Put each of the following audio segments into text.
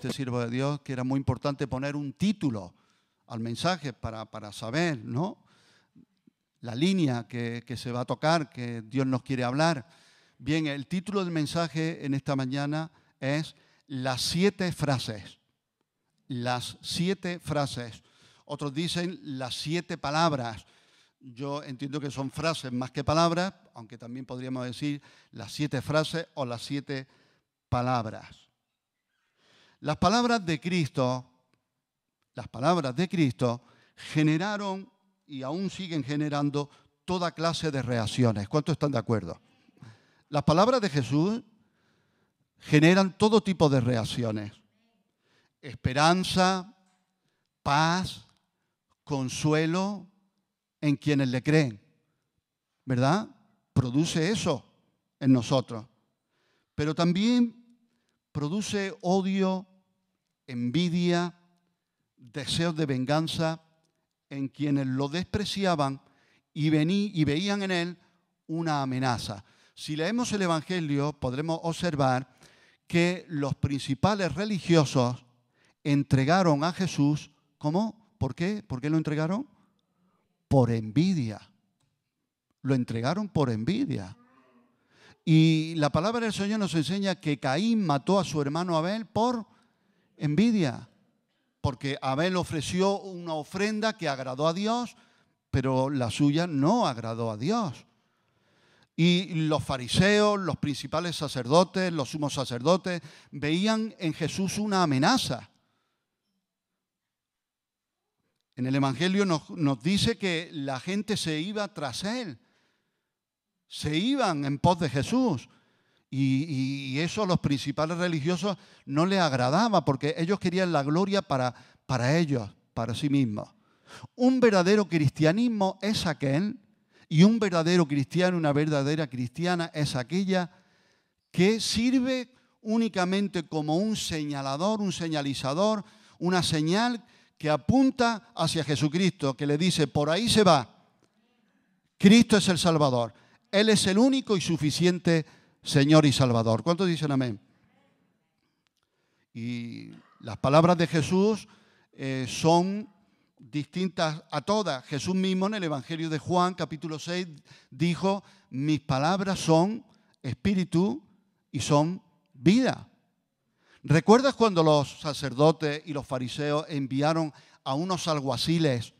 este siervo de Dios que era muy importante poner un título al mensaje para saber, ¿no?, la línea que se va a tocar, que Dios nos quiere hablar. Bien, el título del mensaje en esta mañana es Las 7 frases. Las 7 frases. Otros dicen las 7 palabras. Yo entiendo que son frases más que palabras, aunque también podríamos decir las 7 frases o las 7 palabras. Las palabras de Cristo generaron y aún siguen generando toda clase de reacciones. ¿Cuántos están de acuerdo? Las palabras de Jesús generan todo tipo de reacciones. Esperanza, paz, consuelo en quienes le creen, ¿verdad? Produce eso en nosotros. Pero también produce odio, envidia, deseos de venganza en quienes lo despreciaban y veían en él una amenaza. Si leemos el Evangelio, podremos observar que los principales religiosos entregaron a Jesús, ¿cómo? ¿Por qué? ¿Por qué lo entregaron? Por envidia. Lo entregaron por envidia. Y la palabra del Señor nos enseña que Caín mató a su hermano Abel por envidia. Porque Abel ofreció una ofrenda que agradó a Dios, pero la suya no agradó a Dios. Y los fariseos, los principales sacerdotes, los sumos sacerdotes, veían en Jesús una amenaza. En el Evangelio nos dice que la gente se iba tras él. Se iban en pos de Jesús. Y eso a los principales religiosos no les agradaba porque ellos querían la gloria para ellos, para sí mismos. Un verdadero cristianismo es aquel, y un verdadero cristiano, una verdadera cristiana es aquella que sirve únicamente como un señalador, un señalizador, una señal que apunta hacia Jesucristo, que le dice, por ahí se va. Cristo es el Salvador. Él es el único y suficiente Señor y Salvador. ¿Cuántos dicen amén? Y las palabras de Jesús son distintas a todas. Jesús mismo en el Evangelio de Juan, capítulo 6, dijo, mis palabras son espíritu y son vida. ¿Recuerdas cuando los sacerdotes y los fariseos enviaron a unos alguaciles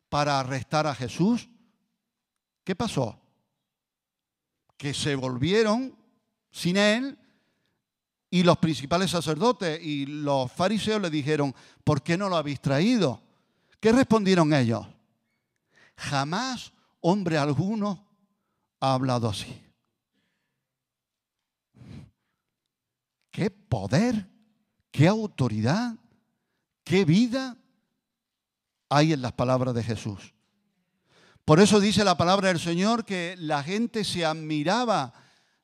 para arrestar a Jesús? ¿Qué pasó? Que se volvieron sin él y los principales sacerdotes y los fariseos le dijeron, ¿por qué no lo habéis traído? ¿Qué respondieron ellos? Jamás hombre alguno ha hablado así. ¡Qué poder! ¡Qué autoridad! ¡Qué vida hay en las palabras de Jesús! Por eso dice la palabra del Señor que la gente se admiraba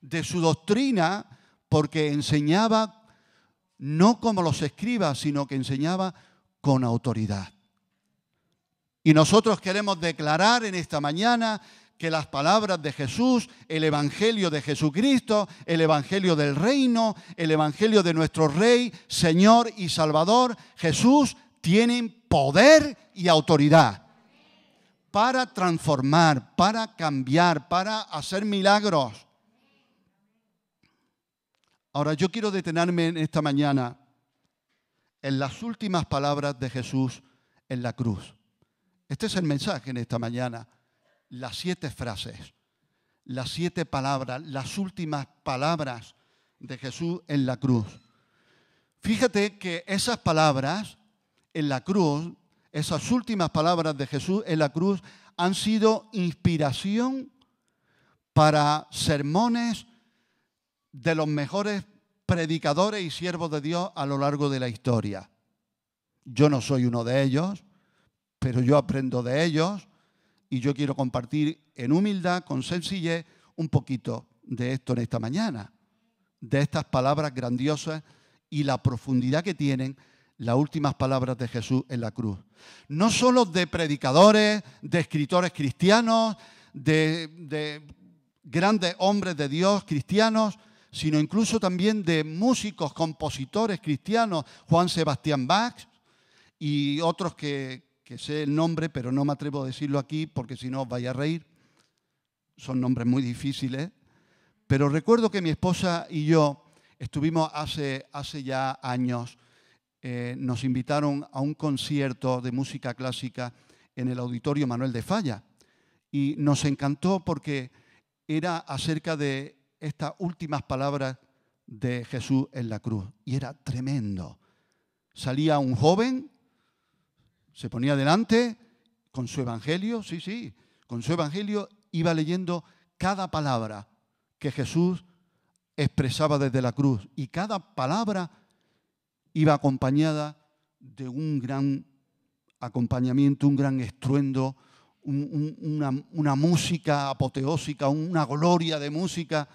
de su doctrina porque enseñaba no como los escribas, sino que enseñaba con autoridad. Y nosotros queremos declarar en esta mañana que las palabras de Jesús, el Evangelio de Jesucristo, el Evangelio del Reino, el Evangelio de nuestro Rey, Señor y Salvador, Jesús, tienen poder y autoridad para transformar, para cambiar, para hacer milagros. Ahora, yo quiero detenerme en esta mañana en las últimas palabras de Jesús en la cruz. Este es el mensaje en esta mañana. Las 7 frases, las 7 palabras, las últimas palabras de Jesús en la cruz. Fíjate que esas palabras en la cruz, esas últimas palabras de Jesús en la cruz han sido inspiración para sermones de los mejores predicadores y siervos de Dios a lo largo de la historia. Yo no soy uno de ellos, pero yo aprendo de ellos y yo quiero compartir en humildad, con sencillez, un poquito de esto en esta mañana, de estas palabras grandiosas y la profundidad que tienen las últimas palabras de Jesús en la cruz. No solo de predicadores, de escritores cristianos, de grandes hombres de Dios cristianos, sino incluso también de músicos, compositores cristianos, Juan Sebastián Bach y otros que sé el nombre, pero no me atrevo a decirlo aquí porque si no os vais a reír. Son nombres muy difíciles. Pero recuerdo que mi esposa y yo estuvimos hace ya años, nos invitaron a un concierto de música clásica en el Auditorio Manuel de Falla. Y nos encantó porque era acerca de estas últimas palabras de Jesús en la cruz. Y era tremendo. Salía un joven, se ponía delante con su evangelio, sí, con su evangelio iba leyendo cada palabra que Jesús expresaba desde la cruz. Y cada palabra iba acompañada de un gran acompañamiento, un gran estruendo, una música apoteósica, una gloria de música.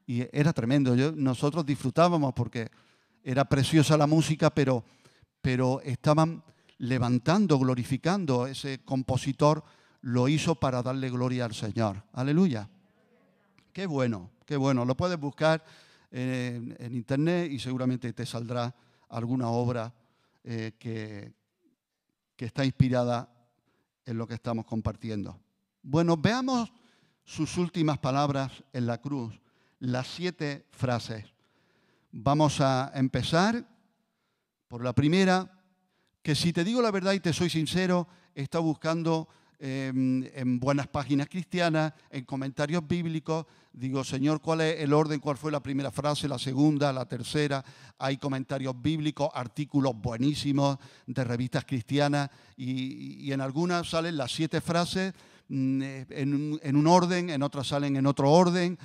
Y era tremendo. Nosotros disfrutábamos porque era preciosa la música, pero estaban levantando, glorificando. Ese compositor lo hizo para darle gloria al Señor. Aleluya. Qué bueno, qué bueno. Lo puedes buscar en internet y seguramente te saldrá alguna obra que está inspirada en lo que estamos compartiendo. Bueno, veamos sus últimas palabras en la cruz, las 7 frases. Vamos a empezar por la primera, que si te digo la verdad y te soy sincero, está buscando en buenas páginas cristianas, en comentarios bíblicos. Digo, Señor, ¿cuál es el orden? ¿Cuál fue la primera frase, la segunda, la tercera? Hay comentarios bíblicos, artículos buenísimos de revistas cristianas y en algunas salen las 7 frases en un orden, en otras salen en otro orden.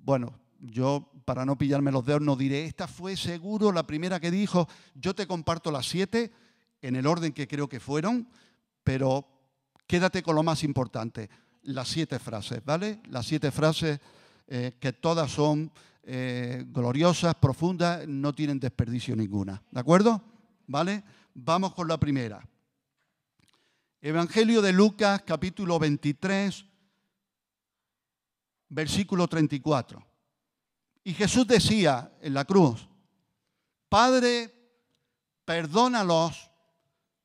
Bueno, yo para no pillarme los dedos no diré, esta fue seguro la primera que dijo. Yo te comparto las 7 en el orden que creo que fueron, pero quédate con lo más importante, las 7 frases, ¿vale? Las 7 frases que todas son gloriosas, profundas, no tienen desperdicio ninguna, ¿de acuerdo? ¿Vale? Vamos con la primera. Evangelio de Lucas, capítulo 23, versículo 34. Y Jesús decía en la cruz, Padre, perdónalos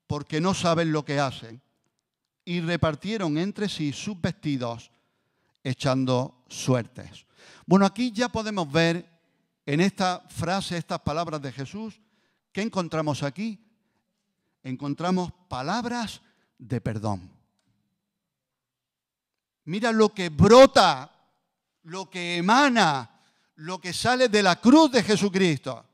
porque no saben lo que hacen. Y repartieron entre sí sus vestidos, echando suertes. Bueno, aquí ya podemos ver en esta frase, estas palabras de Jesús, ¿qué encontramos aquí? Encontramos palabras de perdón. Mira lo que brota, lo que emana, lo que sale de la cruz de Jesucristo.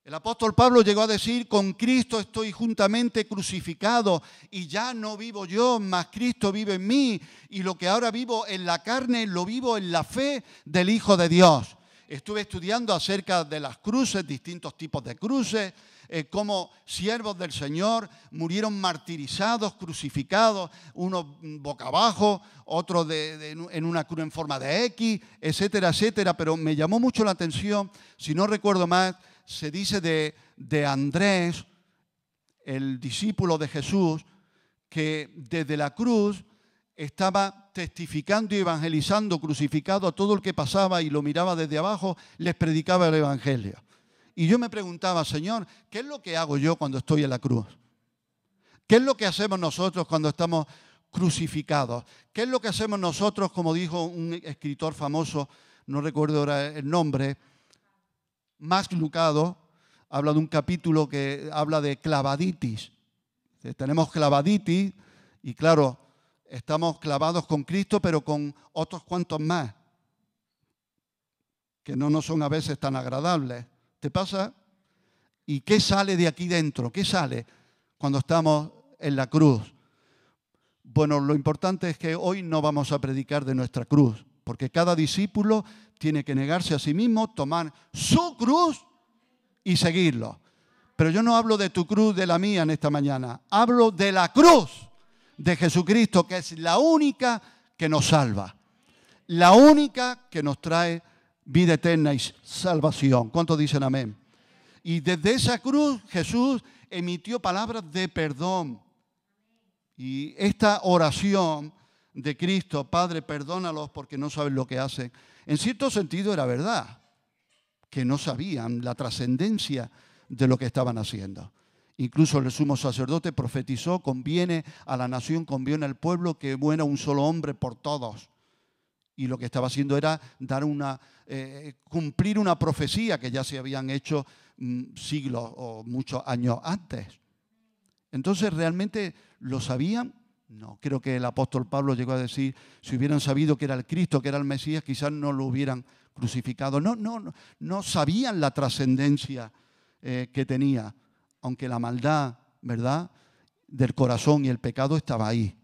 El apóstol Pablo llegó a decir, con Cristo estoy juntamente crucificado y ya no vivo yo, mas Cristo vive en mí. Y lo que ahora vivo en la carne, lo vivo en la fe del Hijo de Dios. Estuve estudiando acerca de las cruces, distintos tipos de cruces, cómo siervos del Señor murieron martirizados, crucificados, unos boca abajo, otros en una cruz en forma de X, etcétera, etcétera. Pero me llamó mucho la atención, si no recuerdo mal, se dice de Andrés, el discípulo de Jesús, que desde la cruz estaba testificando y evangelizando, crucificado, a todo el que pasaba y lo miraba desde abajo, les predicaba el evangelio. Y yo me preguntaba, Señor, ¿qué es lo que hago yo cuando estoy en la cruz? ¿Qué es lo que hacemos nosotros cuando estamos crucificados? ¿Qué es lo que hacemos nosotros, como dijo un escritor famoso, no recuerdo ahora el nombre, Max Lucado, habla de un capítulo que habla de clavaditis. Tenemos clavaditis y claro, estamos clavados con Cristo, pero con otros cuantos más, que no nos son a veces tan agradables. ¿Te pasa? ¿Y qué sale de aquí dentro? ¿Qué sale cuando estamos en la cruz? Bueno, lo importante es que hoy no vamos a predicar de nuestra cruz, porque cada discípulo tiene que negarse a sí mismo, tomar su cruz y seguirlo. Pero yo no hablo de tu cruz, de la mía en esta mañana. Hablo de la cruz de Jesucristo, que es la única que nos salva. La única que nos trae vida eterna y salvación. ¿Cuántos dicen amén? Y desde esa cruz Jesús emitió palabras de perdón. Y esta oración de Cristo, Padre, perdónalos porque no saben lo que hacen, en cierto sentido era verdad, que no sabían la trascendencia de lo que estaban haciendo. Incluso el sumo sacerdote profetizó, conviene a la nación, conviene al pueblo que muera un solo hombre por todos. Y lo que estaba haciendo era cumplir una profecía que ya se habían hecho siglos o muchos años antes. Entonces, ¿realmente lo sabían? No, creo que el apóstol Pablo llegó a decir, si hubieran sabido que era el Cristo, que era el Mesías, quizás no lo hubieran crucificado. No sabían la trascendencia que tenía, aunque la maldad, ¿verdad?, del corazón y el pecado estaba ahí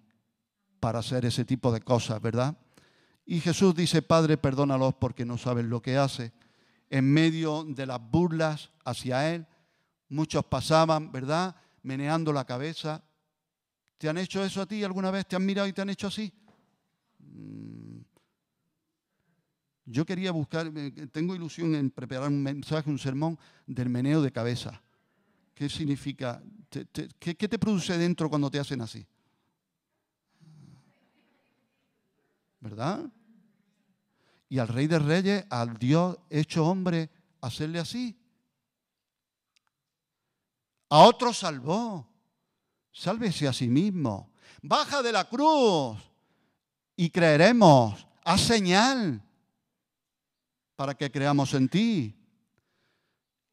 para hacer ese tipo de cosas, ¿verdad? Y Jesús dice, Padre, perdónalos porque no saben lo que hacen. En medio de las burlas hacia Él, muchos pasaban, ¿verdad?, meneando la cabeza. ¿Te han hecho eso a ti alguna vez? ¿Te han mirado y te han hecho así? Yo quería tengo ilusión en preparar un mensaje, un sermón del meneo de cabeza. ¿Qué significa? ¿Qué te produce dentro cuando te hacen así? ¿Verdad? Y al Rey de Reyes, al Dios hecho hombre, hacerle así. A otro salvó. Sálvese a sí mismo. Baja de la cruz y creeremos. Haz señal para que creamos en ti.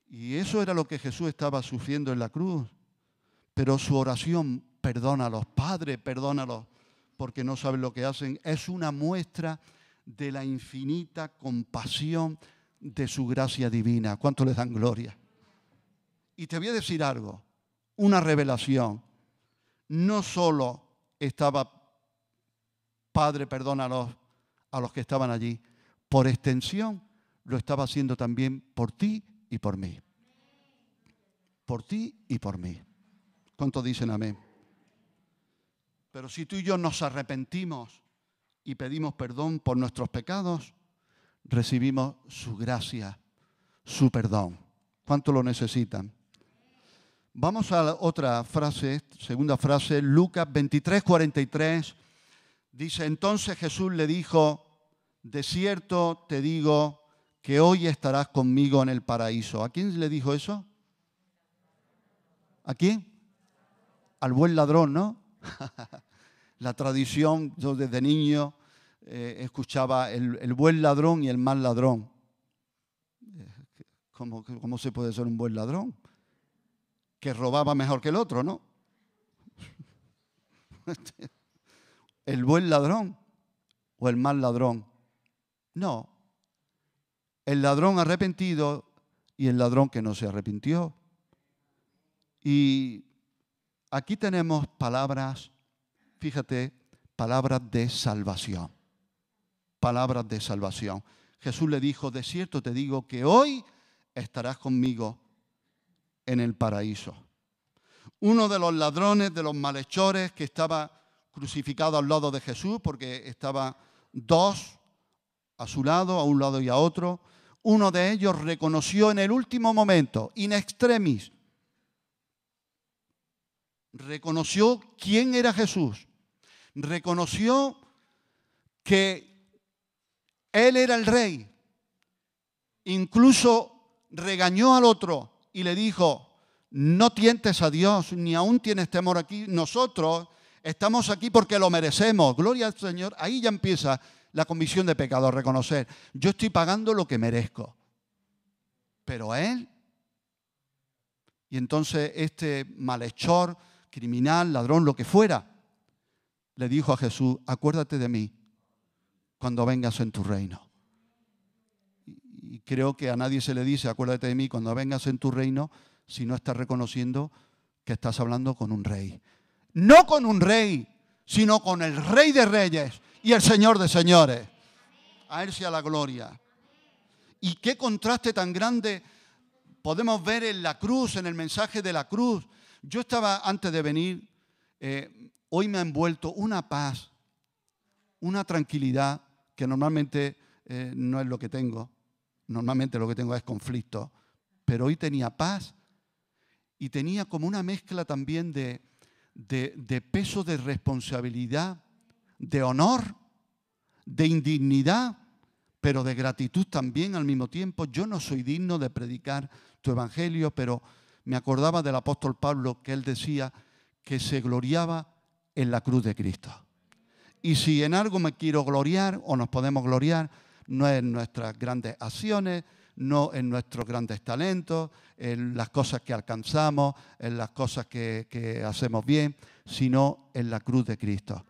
Y eso era lo que Jesús estaba sufriendo en la cruz. Pero su oración, perdónalos, Padre, perdónalos, porque no saben lo que hacen, es una muestra de la infinita compasión de su gracia divina. ¿Cuánto les dan gloria? Y te voy a decir algo, una revelación. No solo estaba, Padre, perdónalos a los que estaban allí, por extensión lo estaba haciendo también por ti y por mí. Por ti y por mí. ¿Cuántos dicen amén? Pero si tú y yo nos arrepentimos y pedimos perdón por nuestros pecados, recibimos su gracia, su perdón. ¿Cuántos lo necesitan? Vamos a la otra frase, segunda frase, Lucas 23:43. Dice, entonces Jesús le dijo, de cierto te digo que hoy estarás conmigo en el paraíso. ¿A quién le dijo eso? ¿A quién? Al buen ladrón, ¿no? La tradición, yo desde niño escuchaba el buen ladrón y el mal ladrón. ¿Cómo se puede ser un buen ladrón? Que robaba mejor que el otro, ¿no? ¿El buen ladrón o el mal ladrón? No. El ladrón arrepentido y el ladrón que no se arrepintió. Y aquí tenemos palabras, fíjate, palabras de salvación. Palabras de salvación. Jesús le dijo, de cierto te digo que hoy estarás conmigo en el paraíso. Uno de los ladrones, de los malhechores que estaba crucificado al lado de Jesús, porque estaban dos a su lado, a un lado y a otro, uno de ellos reconoció en el último momento, in extremis, reconoció quién era Jesús, reconoció que Él era el Rey, incluso regañó al otro y le dijo, no tientes a Dios, ni aún tienes temor aquí, nosotros estamos aquí porque lo merecemos, gloria al Señor. Ahí ya empieza la convicción de pecado, reconocer, yo estoy pagando lo que merezco, pero Él, y entonces este malhechor, criminal, ladrón, lo que fuera, le dijo a Jesús, acuérdate de mí cuando vengas en tu reino. Y creo que a nadie se le dice, acuérdate de mí cuando vengas en tu reino, si no estás reconociendo que estás hablando con un rey. No con un rey, sino con el Rey de Reyes y el Señor de Señores. A Él sea la gloria. Y qué contraste tan grande podemos ver en la cruz, en el mensaje de la cruz. Yo estaba, antes de venir, hoy me ha envuelto una paz, una tranquilidad que normalmente no es lo que tengo. Normalmente lo que tengo es conflicto. Pero hoy tenía paz y tenía como una mezcla también de peso de responsabilidad de honor, de indignidad, pero de gratitud también al mismo tiempo. Yo no soy digno de predicar tu evangelio, pero me acordaba del apóstol Pablo, que él decía que se gloriaba en la cruz de Cristo. Y si en algo me quiero gloriar, o nos podemos gloriar, no es en nuestras grandes acciones, no en nuestros grandes talentos, en las cosas que alcanzamos, en las cosas que hacemos bien, sino en la cruz de Cristo.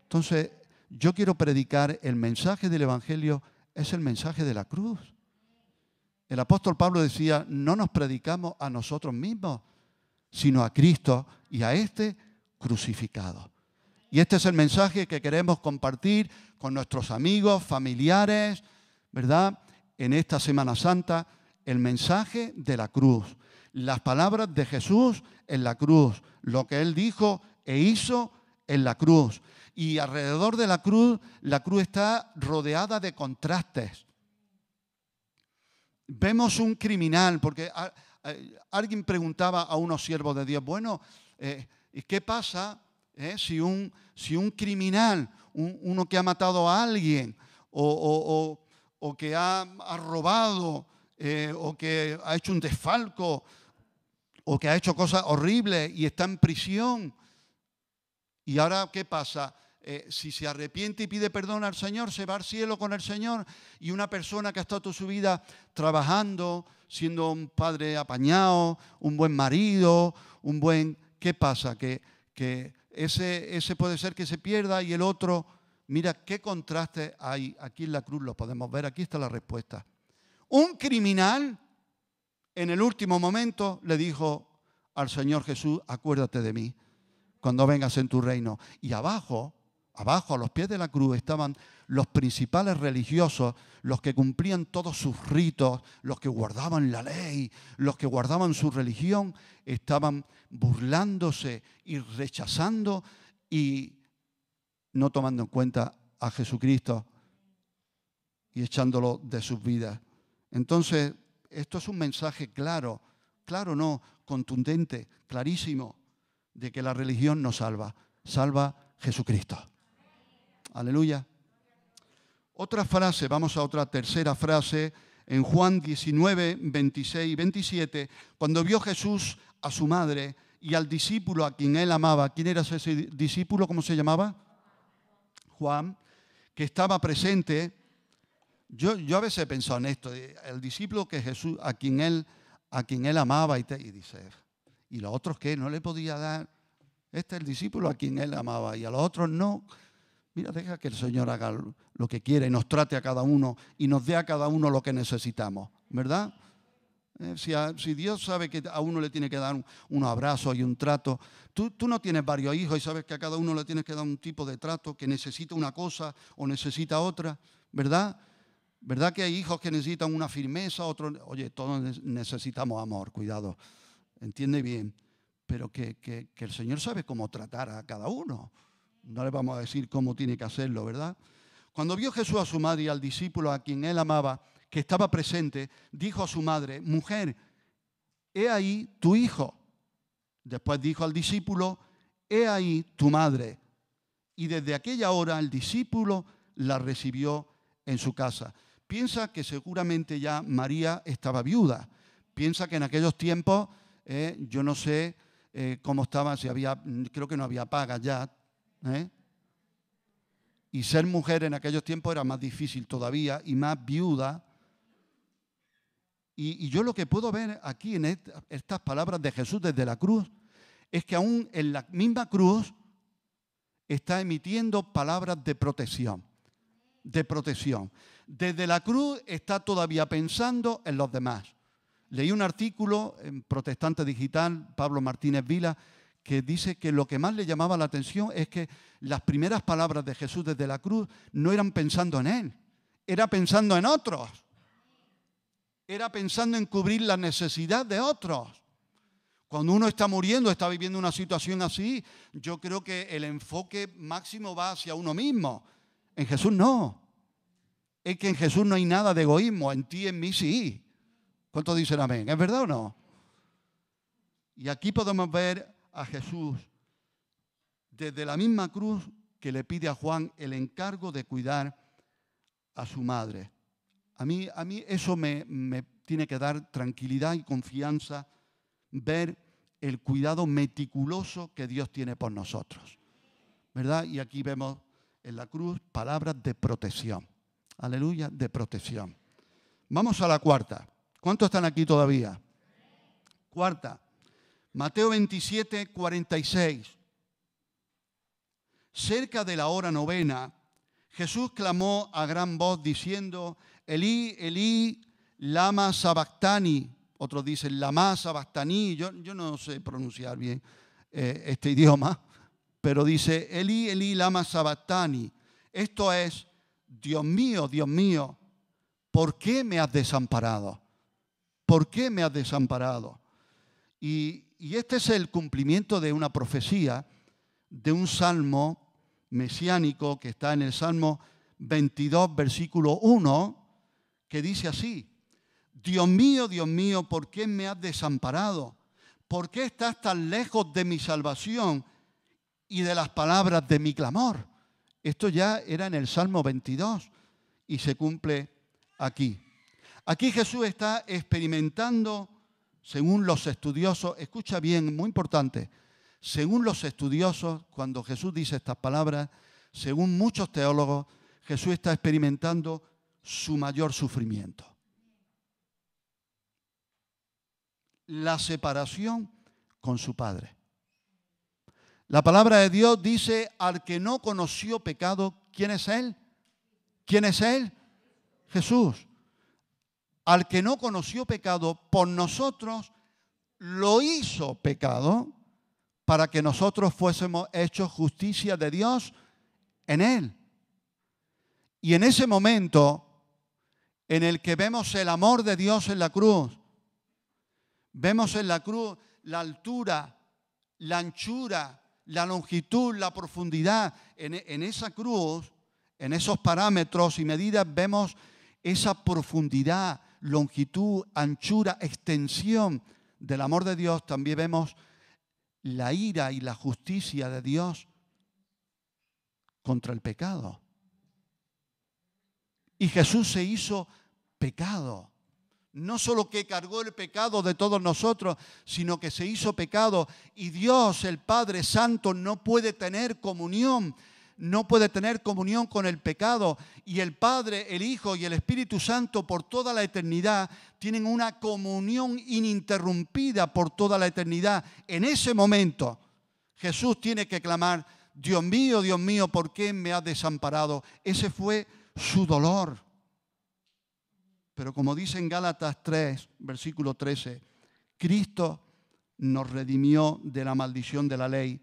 Entonces, yo quiero predicar el mensaje del evangelio, es el mensaje de la cruz. El apóstol Pablo decía, no nos predicamos a nosotros mismos, sino a Cristo y a este crucificado. Y este es el mensaje que queremos compartir con nuestros amigos, familiares, ¿verdad? En esta Semana Santa, el mensaje de la cruz. Las palabras de Jesús en la cruz. Lo que Él dijo e hizo en la cruz. Y alrededor de la cruz está rodeada de contrastes. Vemos un criminal, porque alguien preguntaba a unos siervos de Dios, bueno, ¿y qué pasa si un criminal, uno que ha matado a alguien o que ha robado o que ha hecho un desfalco o que ha hecho cosas horribles y está en prisión? ¿Y ahora qué pasa? Si se arrepiente y pide perdón al Señor, se va al cielo con el Señor. Y una persona que ha estado toda su vida trabajando, siendo un padre apañado, un buen marido, ¿qué pasa? Que ese puede ser que se pierda y el otro, mira qué contraste hay. Aquí en la cruz lo podemos ver, aquí está la respuesta. Un criminal en el último momento le dijo al Señor Jesús, acuérdate de mí cuando vengas en tu reino. Y abajo, a los pies de la cruz, estaban los principales religiosos, los que cumplían todos sus ritos, los que guardaban la ley, los que guardaban su religión, estaban burlándose y rechazando y no tomando en cuenta a Jesucristo y echándolo de sus vidas. Entonces, esto es un mensaje claro, contundente, clarísimo, de que la religión no salva, salva Jesucristo. Aleluya. Otra frase, vamos a otra tercera frase, en Juan 19, 26 y 27, cuando vio Jesús a su madre y al discípulo a quien él amaba. ¿Quién era ese discípulo? ¿Cómo se llamaba? Juan, que estaba presente. Yo a veces he pensado en esto, el discípulo que Jesús, a quien él amaba, y dice, ¿y los otros qué? ¿No le podía dar? Este es el discípulo a quien él amaba y a los otros no. Mira, deja que el Señor haga lo que quiera y nos trate a cada uno y nos dé a cada uno lo que necesitamos, ¿verdad? Si Dios sabe que a uno le tiene que dar un abrazo y un trato, tú no tienes varios hijos y sabes que a cada uno le tienes que dar un tipo de trato, que necesita una cosa o necesita otra, ¿verdad? ¿Verdad que hay hijos que necesitan una firmeza, otros? Oye, todos necesitamos amor, cuidado, entiende bien, pero que el Señor sabe cómo tratar a cada uno. No le vamos a decir cómo tiene que hacerlo, ¿verdad? Cuando vio Jesús a su madre y al discípulo a quien él amaba, que estaba presente, dijo a su madre, mujer, he ahí tu hijo. Después dijo al discípulo, he ahí tu madre. Y desde aquella hora el discípulo la recibió en su casa. Piensa que seguramente ya María estaba viuda. Piensa que en aquellos tiempos, yo no sé cómo estaba, creo que no había pagas ya. Y ser mujer en aquellos tiempos era más difícil todavía y más viuda. Y yo lo que puedo ver aquí en estas palabras de Jesús desde la cruz es que aún en la misma cruz está emitiendo palabras de protección. De protección. Desde la cruz está todavía pensando en los demás. Leí un artículo en Protestante Digital, Pablo Martínez Vila, que dice que lo que más le llamaba la atención es que las primeras palabras de Jesús desde la cruz no eran pensando en Él, era pensando en otros. Era pensando en cubrir la necesidad de otros. Cuando uno está muriendo, está viviendo una situación así, yo creo que el enfoque máximo va hacia uno mismo. En Jesús no. Es que en Jesús no hay nada de egoísmo, en ti y en mí sí. ¿Cuántos dicen amén? ¿Es verdad o no? Y aquí podemos ver a Jesús desde la misma cruz que le pide a Juan el encargo de cuidar a su madre. A mí eso me tiene que dar tranquilidad y confianza, ver el cuidado meticuloso que Dios tiene por nosotros, ¿verdad? Y aquí vemos en la cruz palabras de protección. Aleluya, de protección. Vamos a la cuarta. ¿Cuántos están aquí todavía? Cuarta. Mateo 27, 46. Cerca de la hora novena, Jesús clamó a gran voz diciendo, Elí, Elí, lama sabactani. Otros dicen, lama sabactani. Yo no sé pronunciar bien este idioma, pero dice, Elí, Elí, lama sabactani. Esto es, Dios mío, ¿por qué me has desamparado? ¿Por qué me has desamparado? Y este es el cumplimiento de una profecía, de un salmo mesiánico que está en el Salmo 22, versículo 1, que dice así, Dios mío, ¿por qué me has desamparado? ¿Por qué estás tan lejos de mi salvación y de las palabras de mi clamor? Esto ya era en el Salmo 22 y se cumple aquí. Aquí Jesús está experimentando, según los estudiosos, escucha bien, muy importante, según los estudiosos, cuando Jesús dice estas palabras, según muchos teólogos, Jesús está experimentando su mayor sufrimiento. La separación con su Padre. La palabra de Dios dice, al que no conoció pecado, ¿quién es Él? ¿Quién es Él? Jesús. Al que no conoció pecado, por nosotros lo hizo pecado para que nosotros fuésemos hechos justicia de Dios en Él. Y en ese momento en el que vemos el amor de Dios en la cruz, vemos en la cruz la altura, la anchura, la longitud, la profundidad. En esa cruz, en esos parámetros y medidas, vemos esa profundidad, longitud, anchura, extensión del amor de Dios. También vemos la ira y la justicia de Dios contra el pecado. Y Jesús se hizo pecado. No solo que cargó el pecado de todos nosotros, sino que se hizo pecado. Y Dios, el Padre Santo, no puede tener comunión con el pecado. Y el Padre, el Hijo y el Espíritu Santo por toda la eternidad tienen una comunión ininterrumpida por toda la eternidad. En ese momento Jesús tiene que clamar, Dios mío, ¿por qué me has desamparado? Ese fue su dolor. Pero como dice en Gálatas 3, versículo 13, Cristo nos redimió de la maldición de la ley,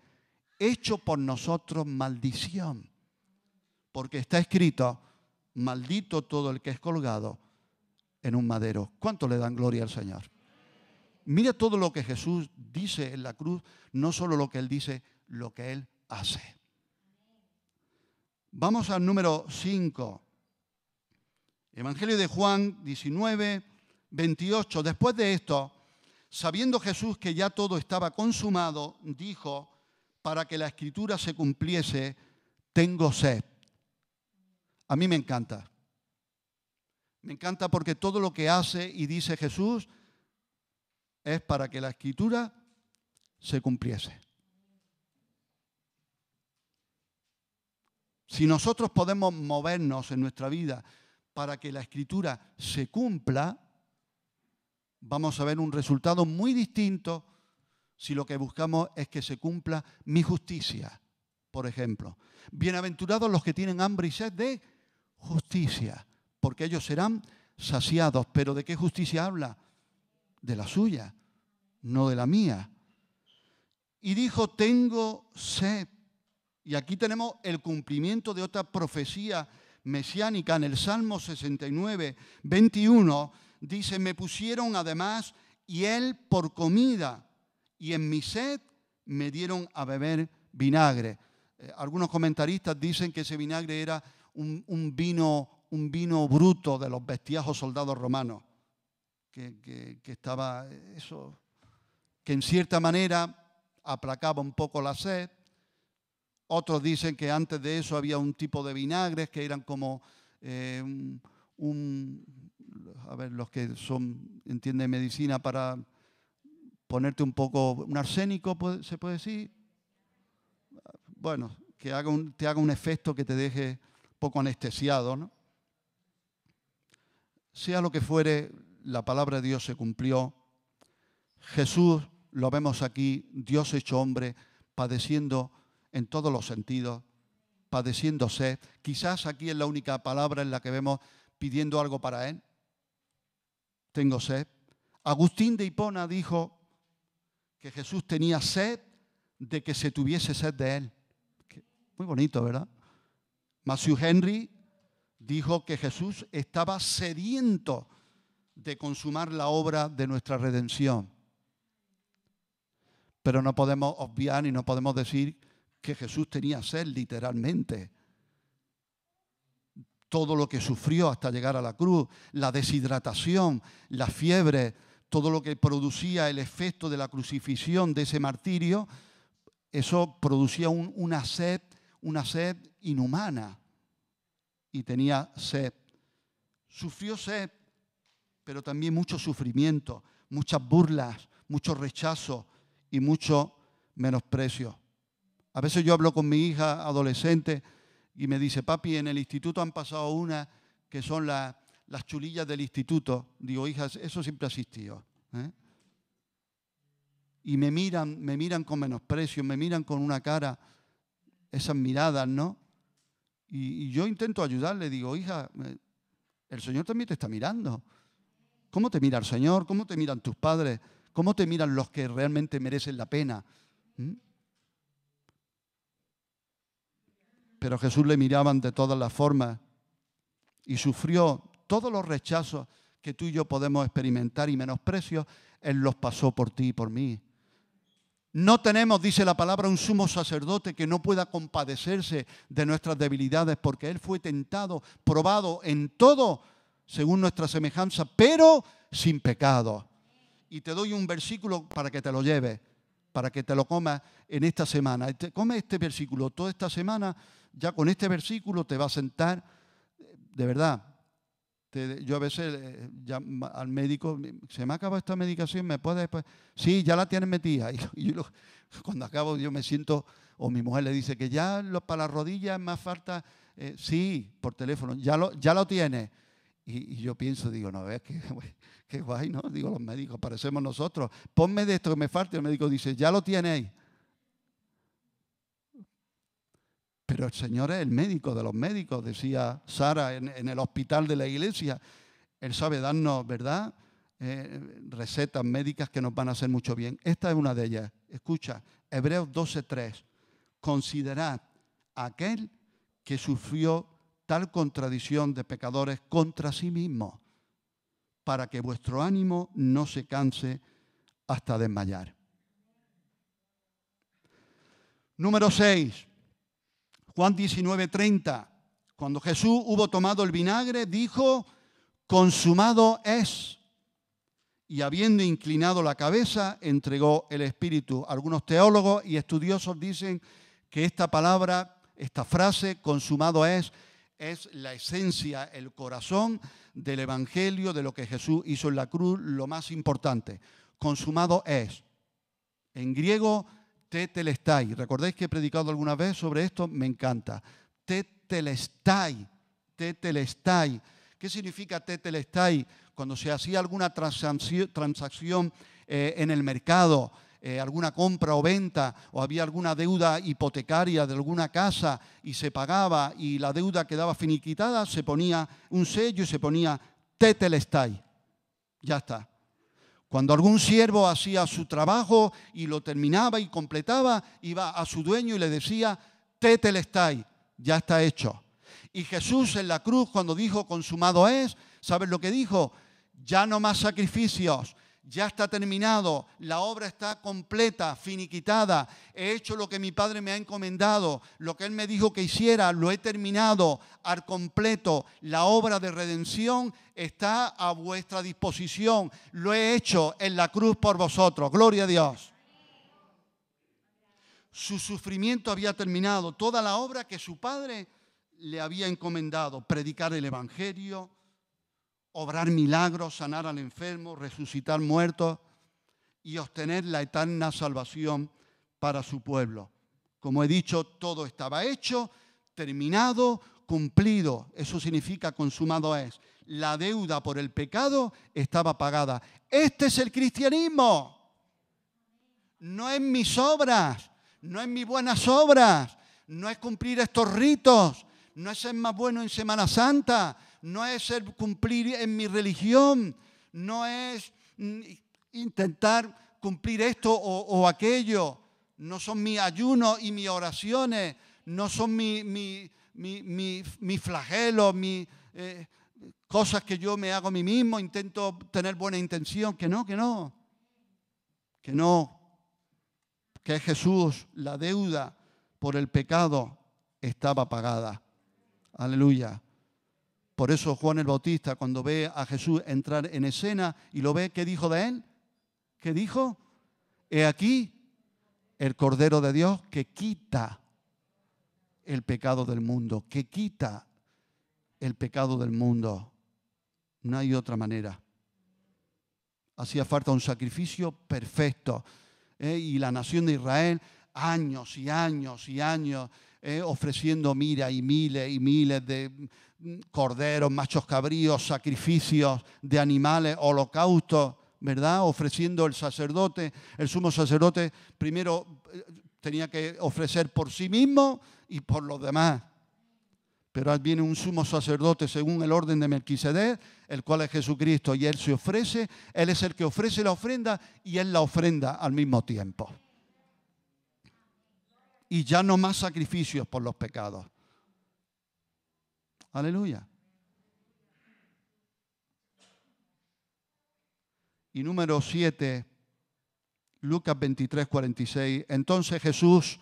hecho por nosotros maldición. Porque está escrito, maldito todo el que es colgado en un madero. ¿Cuánto le dan gloria al Señor? Mira todo lo que Jesús dice en la cruz, no solo lo que Él dice, lo que Él hace. Vamos al número 5. Evangelio de Juan 19, 28. Después de esto, sabiendo Jesús que ya todo estaba consumado, dijo, para que la Escritura se cumpliese, tengo sed. A mí me encanta. Me encanta porque todo lo que hace y dice Jesús es para que la Escritura se cumpliese. Si nosotros podemos movernos en nuestra vida para que la Escritura se cumpla, vamos a ver un resultado muy distinto si lo que buscamos es que se cumpla mi justicia, por ejemplo. Bienaventurados los que tienen hambre y sed de justicia, porque ellos serán saciados. ¿Pero de qué justicia habla? De la suya, no de la mía. Y dijo, tengo sed. Y aquí tenemos el cumplimiento de otra profecía mesiánica en el Salmo 69, 21, dice, me pusieron además hiel por comida y en mi sed me dieron a beber vinagre. Algunos comentaristas dicen que ese vinagre era un vino bruto de los bestiajos soldados romanos, que estaba eso, que en cierta manera aplacaba un poco la sed. Otros dicen que antes de eso había un tipo de vinagres que eran como a ver, los que entienden medicina, para ponerte un poco, un arsénico, ¿se puede decir? Bueno, que te haga un efecto que te deje poco anestesiado, ¿no? Sea lo que fuere, la palabra de Dios se cumplió. Jesús, lo vemos aquí, Dios hecho hombre, padeciendo en todos los sentidos, padeciendo sed. Quizás aquí es la única palabra en la que vemos pidiendo algo para Él. Tengo sed. Agustín de Hipona dijo que Jesús tenía sed de que se tuviese sed de Él. Muy bonito, ¿verdad? Matthew Henry dijo que Jesús estaba sediento de consumar la obra de nuestra redención. Pero no podemos obviar y no podemos decir que Jesús tenía sed literalmente. Todo lo que sufrió hasta llegar a la cruz, la deshidratación, la fiebre, todo lo que producía el efecto de la crucifixión, de ese martirio, eso producía una sed inhumana. Y tenía sed. Sufrió sed, pero también mucho sufrimiento, muchas burlas, mucho rechazo y mucho menosprecio. A veces yo hablo con mi hija adolescente y me dice, papi, en el instituto han pasado unas que son las chulillas del instituto. Digo, hija, eso siempre ha existido, ¿eh? Y me miran con menosprecio, me miran con una cara, esas miradas, ¿no? Y yo intento ayudarle, digo, hija, el Señor también te está mirando. ¿Cómo te mira el Señor? ¿Cómo te miran tus padres? ¿Cómo te miran los que realmente merecen la pena? Pero Jesús le miraban de todas las formas y sufrió todos los rechazos que tú y yo podemos experimentar y menosprecios. Él los pasó por ti y por mí. No tenemos, dice la palabra, un sumo sacerdote que no pueda compadecerse de nuestras debilidades, porque Él fue tentado, probado en todo según nuestra semejanza, pero sin pecado. Y te doy un versículo para que te lo lleves, para que te lo comas en esta semana. Come este versículo toda esta semana, ya con este versículo te va a sentar, de verdad. Yo a veces al médico, se me ha acabado esta medicación, ¿me puede después? Sí, ya la tienes metida. Y cuando acabo yo me siento, o mi mujer le dice que ya para las rodillas más falta, sí, por teléfono, ya lo tienes. Y yo pienso, digo, no, ves qué guay, ¿no? Digo, los médicos, parecemos nosotros. Ponme de esto que me falta. Y el médico dice, ya lo tienes. Pero el Señor es el médico de los médicos, decía Sara en el hospital de la iglesia. Él sabe darnos, ¿verdad?, recetas médicas que nos van a hacer mucho bien. Esta es una de ellas. Escucha, Hebreos 12:3. Considerad a aquel que sufrió tal contradicción de pecadores contra sí mismo, para que vuestro ánimo no se canse hasta desmayar. Número 6. Juan 19:30, cuando Jesús hubo tomado el vinagre, dijo, consumado es. Y habiendo inclinado la cabeza, entregó el Espíritu. Algunos teólogos y estudiosos dicen que esta palabra, esta frase, consumado es la esencia, el corazón del Evangelio, de lo que Jesús hizo en la cruz, lo más importante. Consumado es. En griego, tetelestai. ¿Recordáis que he predicado alguna vez sobre esto? Me encanta. Tetelestai. Tetelestai. ¿Qué significa tetelestai? Cuando se hacía alguna transacción en el mercado, alguna compra o venta, o había alguna deuda hipotecaria de alguna casa y se pagaba y la deuda quedaba finiquitada, se ponía un sello y se ponía tetelestai. Ya está. Cuando algún siervo hacía su trabajo y lo terminaba y completaba, iba a su dueño y le decía, tetelestai, ya está hecho. Y Jesús en la cruz, cuando dijo consumado es, ¿sabes lo que dijo? Ya no más sacrificios, ya está terminado, la obra está completa, finiquitada, he hecho lo que mi Padre me ha encomendado, lo que Él me dijo que hiciera, lo he terminado al completo, la obra de redención está a vuestra disposición, lo he hecho en la cruz por vosotros, gloria a Dios. Su sufrimiento había terminado. Toda la obra que su padre le había encomendado, predicar el evangelio, obrar milagros, sanar al enfermo, resucitar muertos y obtener la eterna salvación para su pueblo. Como he dicho, todo estaba hecho, terminado, cumplido. Eso significa consumado es. La deuda por el pecado estaba pagada. Este es el cristianismo. No es mis obras, no es mis buenas obras, no es cumplir estos ritos, no es ser más bueno en Semana Santa, no es cumplir en mi religión, no es intentar cumplir esto o aquello, no son mis ayunos y mis oraciones, no son mis flagelos, cosas que yo me hago a mí mismo, intento tener buena intención, que no, que es Jesús, la deuda por el pecado estaba pagada. Aleluya. Por eso Juan el Bautista, cuando ve a Jesús entrar en escena y lo ve, ¿qué dijo de él? ¿Qué dijo? He aquí el Cordero de Dios que quita el pecado del mundo, que quita el pecado del mundo. No hay otra manera. Hacía falta un sacrificio perfecto. Y la nación de Israel, años y años y años, ofreciendo miles y miles de corderos, machos cabríos, sacrificios de animales, holocaustos, ¿verdad? Ofreciendo el sumo sacerdote, primero tenía que ofrecer por sí mismo y por los demás. Pero ahí viene un sumo sacerdote según el orden de Melquisedec, el cual es Jesucristo, y Él se ofrece, Él es el que ofrece la ofrenda y Él la ofrenda al mismo tiempo. Y ya no más sacrificios por los pecados. Aleluya. Y número 7, Lucas 23, 46. Entonces Jesús,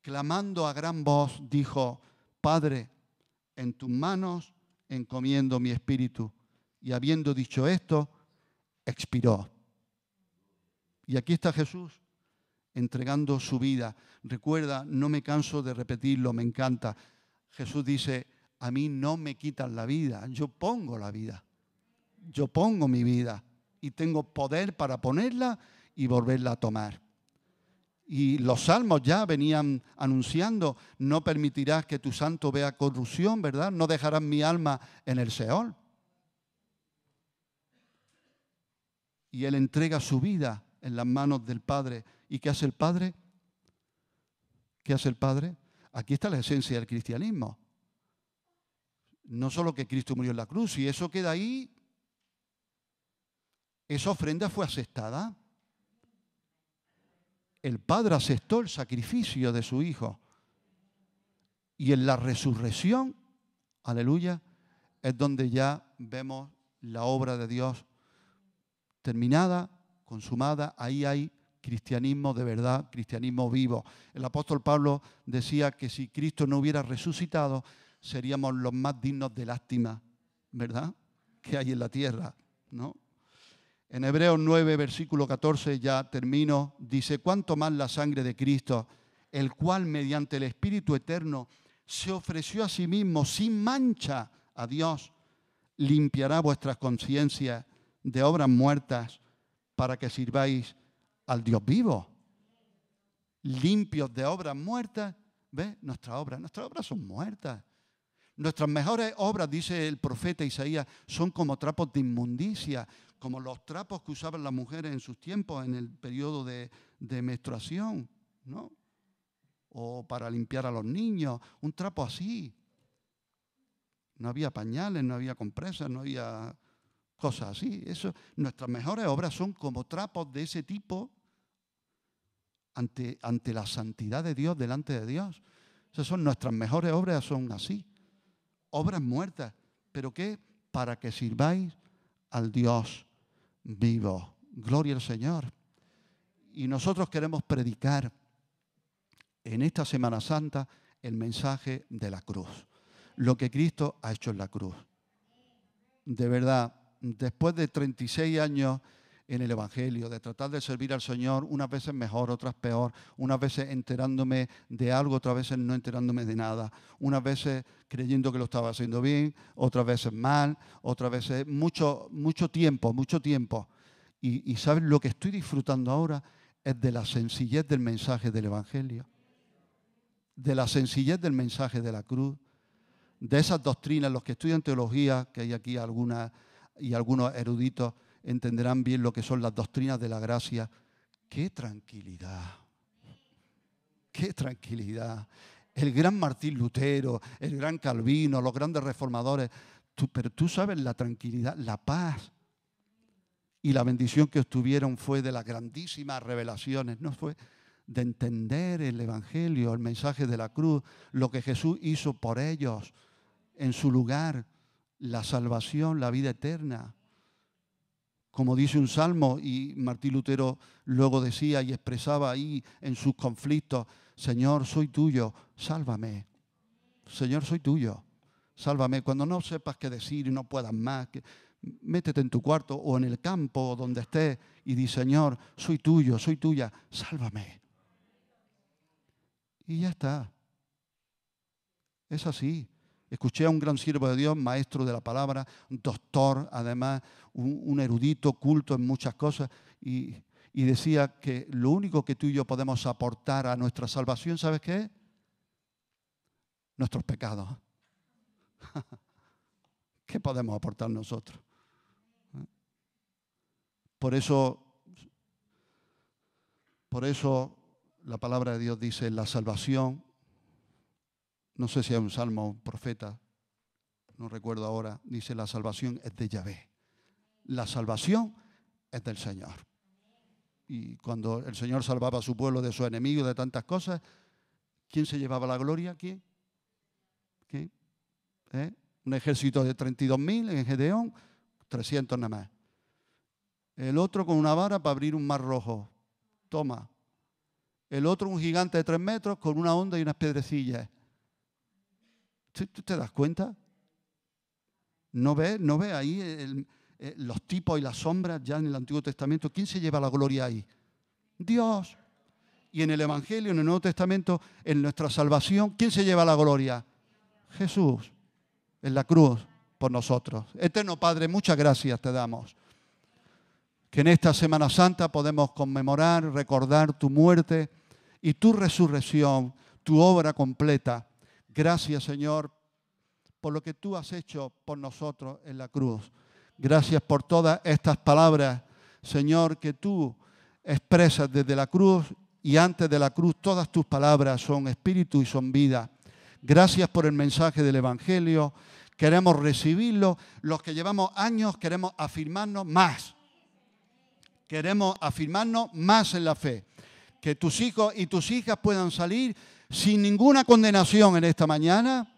clamando a gran voz, dijo: Padre, en tus manos encomiendo mi espíritu. Y habiendo dicho esto, expiró. Y aquí está Jesús entregando su vida. Recuerda, no me canso de repetirlo, me encanta. Jesús dice: a mí no me quitan la vida, yo pongo la vida. Yo pongo mi vida y tengo poder para ponerla y volverla a tomar. Y los salmos ya venían anunciando: no permitirás que tu santo vea corrupción, ¿verdad? No dejarás mi alma en el Seol. Y Él entrega su vida en las manos del Padre. ¿Y qué hace el Padre? ¿Qué hace el Padre? Aquí está la esencia del cristianismo. No solo que Cristo murió en la cruz, y eso queda ahí, esa ofrenda fue aceptada. El Padre aceptó el sacrificio de su Hijo. Y en la resurrección, aleluya, es donde ya vemos la obra de Dios terminada, consumada. Ahí hay cristianismo de verdad, cristianismo vivo. El apóstol Pablo decía que si Cristo no hubiera resucitado, seríamos los más dignos de lástima, ¿verdad?, que hay en la tierra, ¿no? En Hebreos 9, versículo 14, ya termino, dice: cuánto más la sangre de Cristo, el cual mediante el Espíritu Eterno se ofreció a sí mismo sin mancha a Dios, limpiará vuestras conciencias de obras muertas para que sirváis al Dios vivo. Limpios de obras muertas. ¿Ves? Nuestras obras son muertas. Nuestras mejores obras, dice el profeta Isaías, son como trapos de inmundicia, como los trapos que usaban las mujeres en sus tiempos, en el periodo de menstruación, ¿no? O para limpiar a los niños, un trapo así. No había pañales, no había compresas, no había cosas así. Nuestras mejores obras son como trapos de ese tipo ante la santidad de Dios, delante de Dios. Esas son nuestras mejores obras, son así. Obras muertas. ¿Pero qué? Para que sirváis al Dios vivo. Gloria al Señor. Y nosotros queremos predicar en esta Semana Santa el mensaje de la cruz. Lo que Cristo ha hecho en la cruz. De verdad, después de 36 años en el Evangelio, de tratar de servir al Señor, unas veces mejor, otras peor, unas veces enterándome de algo, otras veces no enterándome de nada, unas veces creyendo que lo estaba haciendo bien, otras veces mal, otras veces mucho tiempo. Y ¿sabes lo que estoy disfrutando ahora? Es de la sencillez del mensaje del Evangelio, de la sencillez del mensaje de la cruz, de esas doctrinas. Los que estudian teología, que hay aquí algunas y algunos eruditos, entenderán bien lo que son las doctrinas de la gracia. ¡Qué tranquilidad! ¡Qué tranquilidad! El gran Martín Lutero, el gran Calvino, los grandes reformadores. Pero tú sabes la tranquilidad, la paz y la bendición que obtuvieron fue de las grandísimas revelaciones, no fue de entender el Evangelio, el mensaje de la cruz, lo que Jesús hizo por ellos en su lugar, la salvación, la vida eterna. Como dice un salmo, y Martín Lutero luego decía y expresaba ahí en sus conflictos: Señor, soy tuyo, sálvame. Señor, soy tuyo, sálvame. Cuando no sepas qué decir y no puedas más, métete en tu cuarto o en el campo o donde estés y di: Señor, soy tuyo, soy tuya, sálvame. Y ya está. Es así. Escuché a un gran siervo de Dios, maestro de la palabra, doctor, además, un erudito, culto en muchas cosas, y decía que lo único que tú y yo podemos aportar a nuestra salvación, ¿sabes qué es? Nuestros pecados. ¿Qué podemos aportar nosotros? Por eso la palabra de Dios dice: la salvación, no sé si hay un salmo, un profeta, no recuerdo ahora, dice: la salvación es de Yahvé. La salvación es del Señor. Y cuando el Señor salvaba a su pueblo de sus enemigos, de tantas cosas, ¿quién se llevaba la gloria? ¿Quién? Un ejército de 32.000 en Gedeón, 300 nada más. El otro con una vara para abrir un mar rojo. Toma. El otro un gigante de 3 metros con una onda y unas piedrecillas. ¿Tú te das cuenta? ¿No ves ahí los tipos y las sombras ya en el Antiguo Testamento? ¿Quién se lleva la gloria ahí? Dios. Y en el Evangelio, en el Nuevo Testamento, en nuestra salvación, ¿quién se lleva la gloria? Jesús, en la cruz por nosotros. Eterno Padre, muchas gracias te damos. Que en esta Semana Santa podemos conmemorar, recordar tu muerte y tu resurrección, tu obra completa. Gracias, Señor, por lo que tú has hecho por nosotros en la cruz. Gracias por todas estas palabras, Señor, que tú expresas desde la cruz y antes de la cruz. Todas tus palabras son espíritu y son vida. Gracias por el mensaje del Evangelio. Queremos recibirlo. Los que llevamos años queremos afirmarnos más. Queremos afirmarnos más en la fe. Que tus hijos y tus hijas puedan salir sin ninguna condenación en esta mañana.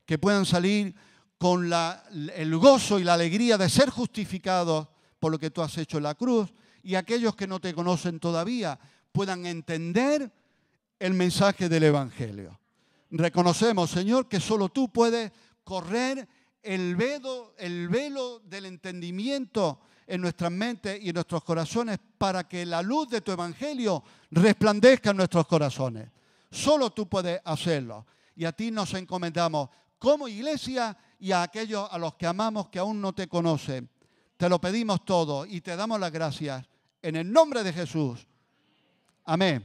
Que puedan salir con el gozo y la alegría de ser justificados por lo que tú has hecho en la cruz. Y aquellos que no te conocen todavía puedan entender el mensaje del Evangelio. Reconocemos, Señor, que solo tú puedes correr el velo del entendimiento en nuestras mentes y en nuestros corazones para que la luz de tu Evangelio resplandezca en nuestros corazones. Solo tú puedes hacerlo. Y a ti nos encomendamos como iglesia y a aquellos a los que amamos que aún no te conocen. Te lo pedimos todo y te damos las gracias en el nombre de Jesús. Amén.